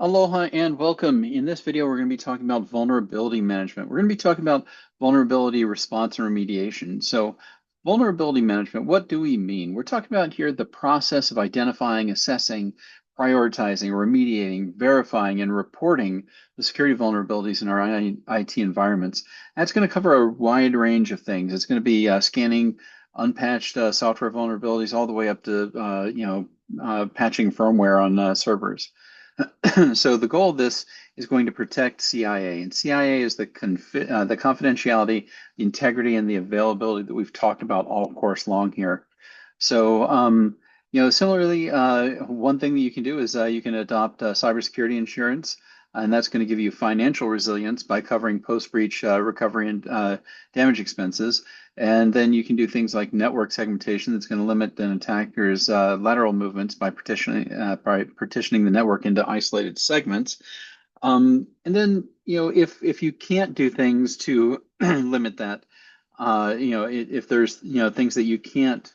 Aloha and welcome. In this video, we're going to be talking about vulnerability management. We're going to be talking about vulnerability response and remediation. So, vulnerability management, what do we mean? We're talking about here the process of identifying, assessing, prioritizing, remediating, verifying, and reporting the security vulnerabilities in our IT environments. That's going to cover a wide range of things. It's going to be scanning unpatched software vulnerabilities all the way up to patching firmware on servers. So the goal of this is going to protect CIA, and CIA is the confidentiality, the integrity, and the availability that we've talked about all course long here. So, similarly, one thing that you can do is you can adopt cybersecurity insurance, and that's going to give you financial resilience by covering post-breach recovery and damage expenses. And then you can do things like network segmentation that's going to limit an attacker's lateral movements by partitioning the network into isolated segments. And then, if you can't do things to limit that, if there's, things that you can't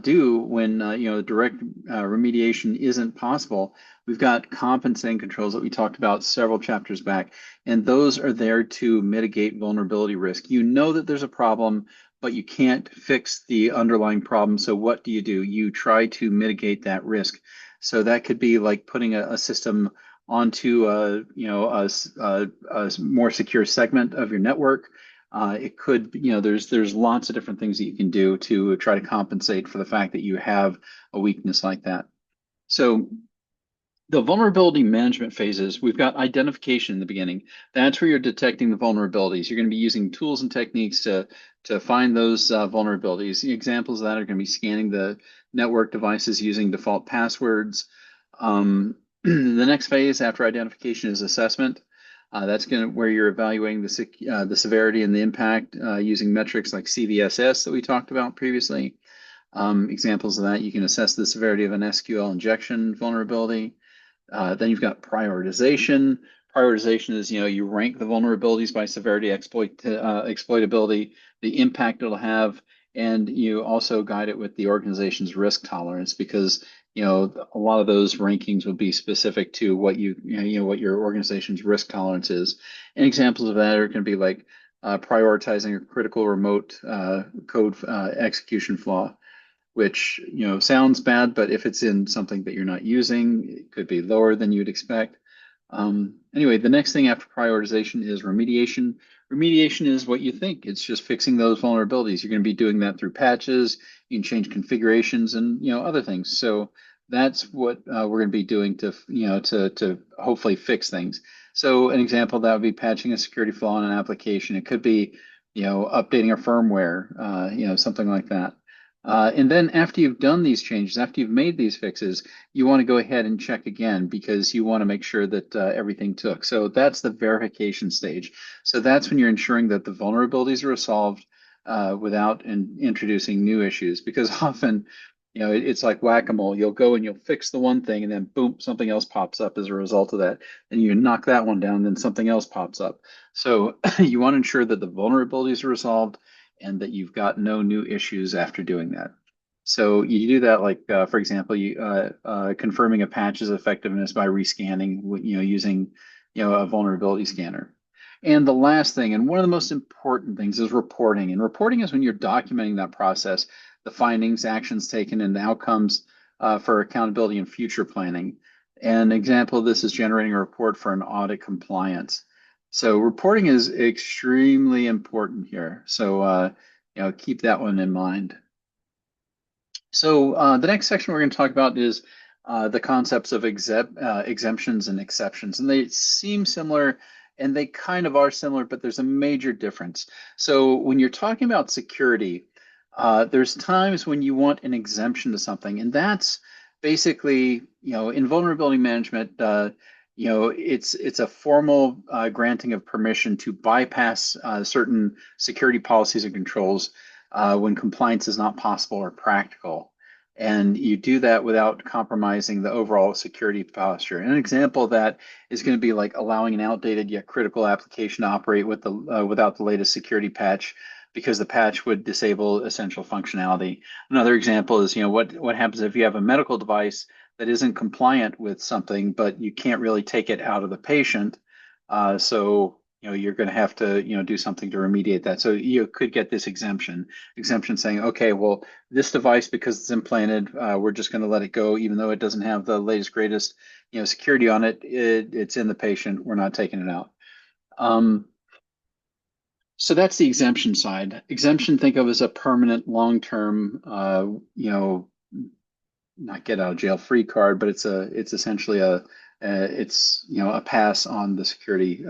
do when, direct remediation isn't possible, we've got compensating controls that we talked about several chapters back, and those are there to mitigate vulnerability risk. You know that there's a problem, but you can't fix the underlying problem. So what do? You try to mitigate that risk. So that could be like putting a system onto a more secure segment of your network. It could, there's lots of different things that you can do to try to compensate for the fact that you have a weakness like that. So the vulnerability management phases, we've got identification in the beginning. That's where you're detecting the vulnerabilities. You're going to be using tools and techniques to find those vulnerabilities. The examples of that are going to be scanning the network devices using default passwords. The next phase after identification is assessment. That's where you're evaluating the severity and the impact using metrics like CVSS that we talked about previously. Examples of that, you can assess the severity of an SQL injection vulnerability. Then you've got prioritization. Prioritization is, you rank the vulnerabilities by severity, exploitability, the impact it'll have, and you also guide it with the organization's risk tolerance because, a lot of those rankings would be specific to what what your organization's risk tolerance is. And examples of that are going to be like prioritizing a critical remote code execution flaw, which sounds bad, but if it's in something that you're not using, it could be lower than you'd expect. Anyway, the next thing after prioritization is remediation. Remediation is what you think. It's just fixing those vulnerabilities. You're going to be doing that through patches. You can change configurations and other things. So that's what we're going to be doing to to hopefully fix things. So an example of that would be patching a security flaw in an application. It could be updating a firmware, something like that. And then after you've done these changes, after you've made these fixes, you want to go ahead and check again because you want to make sure that everything took. So that's the verification stage. So that's when you're ensuring that the vulnerabilities are resolved without introducing new issues. Because often, it's like whack-a-mole. You'll go and you'll fix the one thing, and then boom, something else pops up as a result of that. And you knock that one down, then something else pops up. So you want to ensure that the vulnerabilities are resolved and that you've got no new issues after doing that. So you do that, like for example, confirming a patch's effectiveness by rescanning, using a vulnerability scanner. And the last thing, and one of the most important things, is reporting. And reporting is when you're documenting that process, the findings, actions taken, and the outcomes for accountability and future planning. An example of this is generating a report for an audit compliance. So reporting is extremely important here. So keep that one in mind. So the next section we're going to talk about is the concepts of exemptions and exceptions. And they seem similar, and they kind of are similar, but there's a major difference. So when you're talking about security, there's times when you want an exemption to something, and that's basically, in vulnerability management, it's a formal granting of permission to bypass certain security policies and controls when compliance is not possible or practical. And you do that without compromising the overall security posture. And an example of that is going to be like allowing an outdated yet critical application to operate with without the latest security patch because the patch would disable essential functionality. Another example is, what happens if you have a medical device that isn't compliant with something, but you can't really take it out of the patient. So you're going to have to do something to remediate that. So you could get this exemption saying, okay, well, this device, because it's implanted, we're just going to let it go, even though it doesn't have the latest greatest security on it. It's in the patient. We're not taking it out. Um, so that's the exemption side. Exemption, think of as a permanent, long-term, not get out of jail free card, but it's essentially it's a pass on the security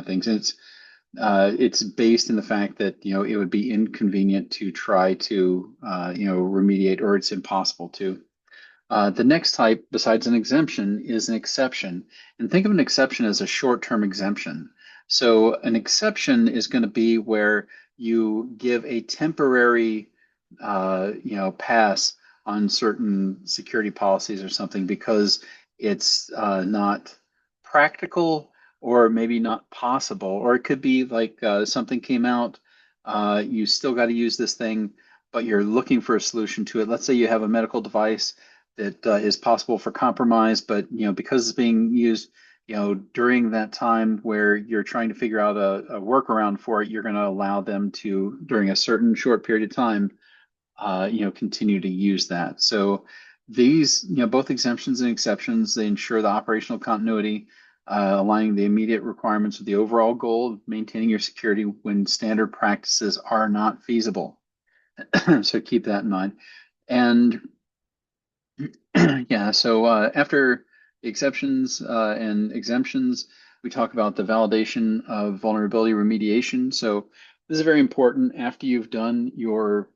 things. And it's based in the fact that it would be inconvenient to try to remediate, or it's impossible to. The next type, besides an exemption, is an exception. And think of an exception as a short-term exemption. So an exception is going to be where you give a temporary, pass on certain security policies or something because it's not practical or maybe not possible. Or it could be like something came out, you still got to use this thing, but you're looking for a solution to it. Let's say you have a medical device that is possible for compromise, but because it's being used, during that time where you're trying to figure out a workaround for it, you're going to allow them to, during a certain short period of time, continue to use that. So these, both exemptions and exceptions, they ensure the operational continuity, aligning the immediate requirements with the overall goal of maintaining your security when standard practices are not feasible. So keep that in mind. And yeah, so after the exceptions and exemptions, we talk about the validation of vulnerability remediation. So this is very important. After you've done your,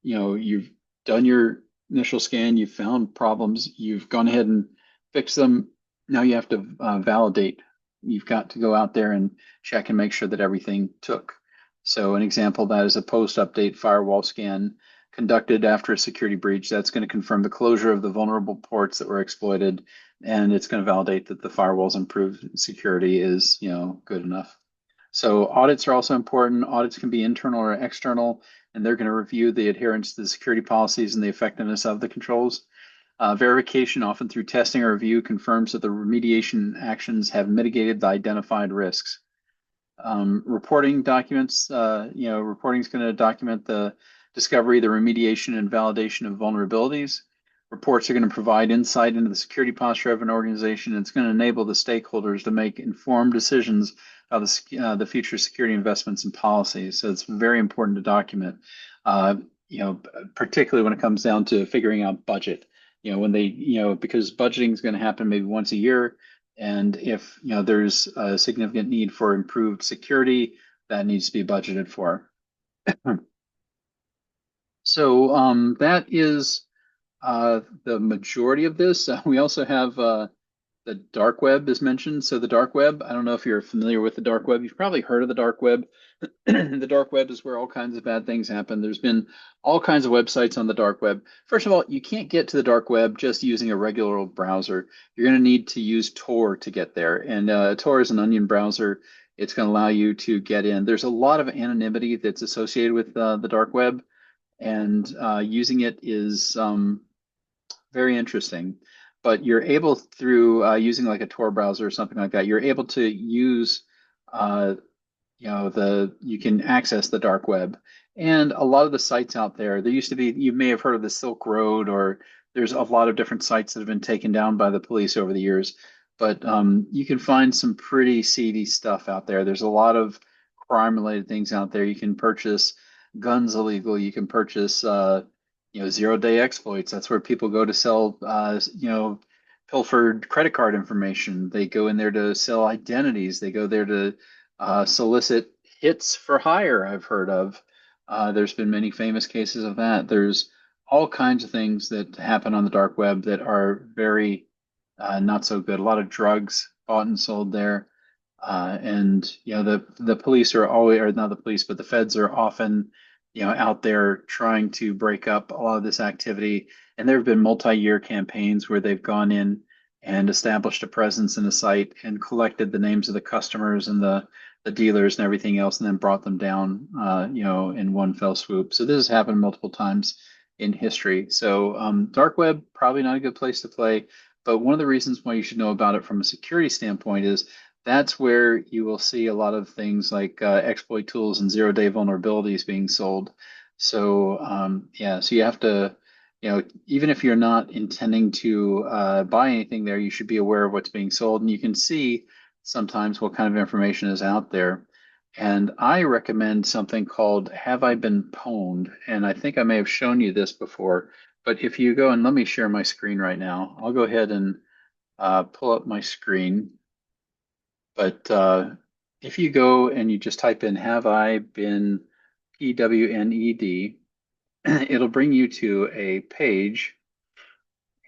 you've done your initial scan, you've found problems, you've gone ahead and fixed them. Now you have to validate. You've got to go out there and check and make sure that everything took. So an example of that is a post-update firewall scan conducted after a security breach. That's going to confirm the closure of the vulnerable ports that were exploited, and it's going to validate that the firewall's improved security is, good enough. So audits are also important. Audits can be internal or external, and they're going to review the adherence to the security policies and the effectiveness of the controls. Verification, often through testing or review, confirms that the remediation actions have mitigated the identified risks. Reporting documents, reporting is going to document the discovery, the remediation, and validation of vulnerabilities. Reports are going to provide insight into the security posture of an organization. It's going to enable the stakeholders to make informed decisions about the future security investments and policies. So it's very important to document, particularly when it comes down to figuring out budget. When they, because budgeting is going to happen maybe once a year. And if there's a significant need for improved security, that needs to be budgeted for. So that is the majority of this. We also have the dark web is mentioned. So the dark web, I don't know if you're familiar with the dark web. You've probably heard of the dark web. The dark web is where all kinds of bad things happen. There's been all kinds of websites on the dark web. First of all, you can't get to the dark web just using a regular old browser. You're going to need to use Tor to get there. And Tor is an onion browser. It's going to allow you to get in. There's a lot of anonymity that's associated with the dark web, and using it is very interesting. But you're able, through using like a Tor browser or something like that, you're able to use you can access the dark web. And a lot of the sites out there, there used to be, you may have heard of the Silk Road, or there's a lot of different sites that have been taken down by the police over the years. But you can find some pretty seedy stuff out there. There's a lot of crime-related things out there. You can purchase guns illegal. You can purchase, zero-day exploits. That's where people go to sell, pilfered credit card information. They go in there to sell identities. They go there to solicit hits for hire, I've heard of. There's been many famous cases of that. There's all kinds of things that happen on the dark web that are very not so good. A lot of drugs bought and sold there. And the police are always, or not the police, but the feds are often out there trying to break up a lot of this activity. And there have been multi-year campaigns where they've gone in and established a presence in the site and collected the names of the customers and the dealers and everything else, and then brought them down, in one fell swoop. So this has happened multiple times in history. So dark web, probably not a good place to play, but one of the reasons why you should know about it from a security standpoint is that's where you will see a lot of things like exploit tools and zero-day vulnerabilities being sold. So yeah, so you have to, even if you're not intending to buy anything there, you should be aware of what's being sold, and you can see sometimes what kind of information is out there. And I recommend something called Have I Been Pwned? And I think I may have shown you this before, but if you go and let me share my screen right now, I'll go ahead and pull up my screen. But if you go and you just type in Have I Been PWNED, it'll bring you to a page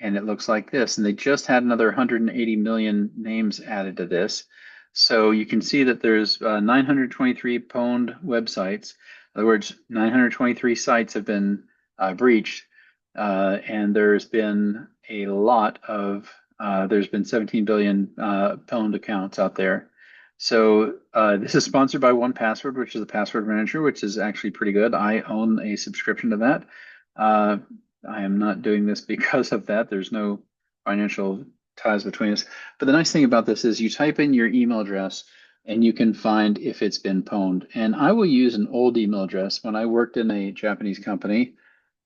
and it looks like this. And they just had another 180 million names added to this. So you can see that there's 923 pwned websites. In other words, 923 sites have been breached, and there's been a lot of there's been 17 billion pwned accounts out there. So this is sponsored by 1Password, which is a password manager, which is actually pretty good. I own a subscription to that. I am not doing this because of that. There's no financial ties between us. But the nice thing about this is you type in your email address and you can find if it's been pwned. And I will use an old email address. When I worked in a Japanese company,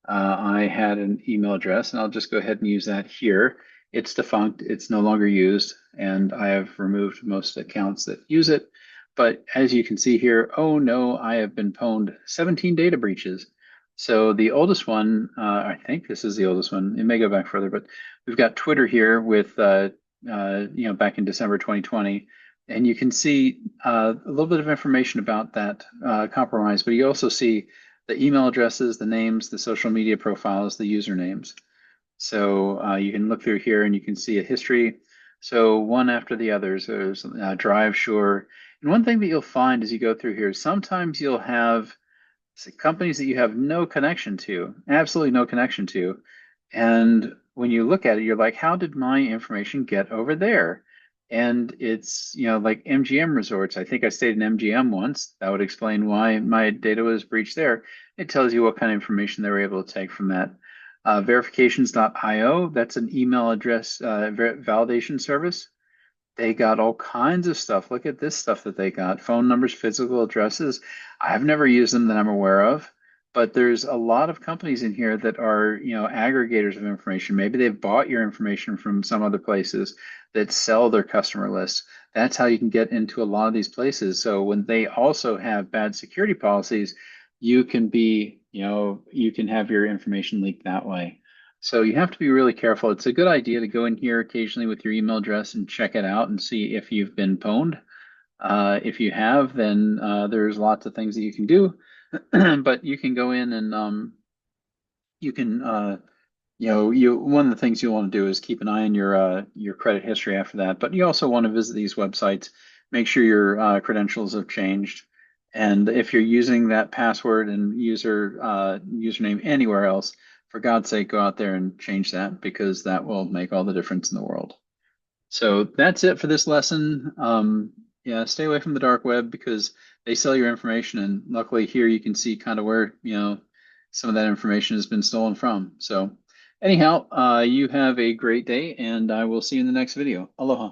I had an email address, and I'll just go ahead and use that here. It's defunct, it's no longer used, and I have removed most accounts that use it. But as you can see here, oh no, I have been pwned 17 data breaches. So the oldest one, I think this is the oldest one. It may go back further, but we've got Twitter here with, back in December 2020, and you can see a little bit of information about that compromise. But you also see the email addresses, the names, the social media profiles, the usernames. So you can look through here and you can see a history. So one after the others, there's Drive, Sure. And one thing that you'll find as you go through here, sometimes you'll have companies that you have no connection to, absolutely no connection to. And when you look at it, you're like, how did my information get over there? And it's, like MGM Resorts. I think I stayed in MGM once. That would explain why my data was breached there. It tells you what kind of information they were able to take from that. Verifications.io, that's an email address validation service. They got all kinds of stuff. Look at this stuff that they got. Phone numbers, physical addresses. I've never used them that I'm aware of, but there's a lot of companies in here that are, aggregators of information. Maybe they've bought your information from some other places that sell their customer lists. That's how you can get into a lot of these places. So when they also have bad security policies, you can be, you can have your information leaked that way. So you have to be really careful. It's a good idea to go in here occasionally with your email address and check it out and see if you've been pwned. If you have, then there's lots of things that you can do, but you can go in and you can, one of the things you want to do is keep an eye on your credit history after that. But you also want to visit these websites, make sure your credentials have changed, and if you're using that password and username anywhere else, for God's sake, go out there and change that because that will make all the difference in the world. So that's it for this lesson. Yeah, stay away from the dark web because they sell your information, and luckily here you can see kind of where some of that information has been stolen from. So anyhow, you have a great day, and I will see you in the next video. Aloha.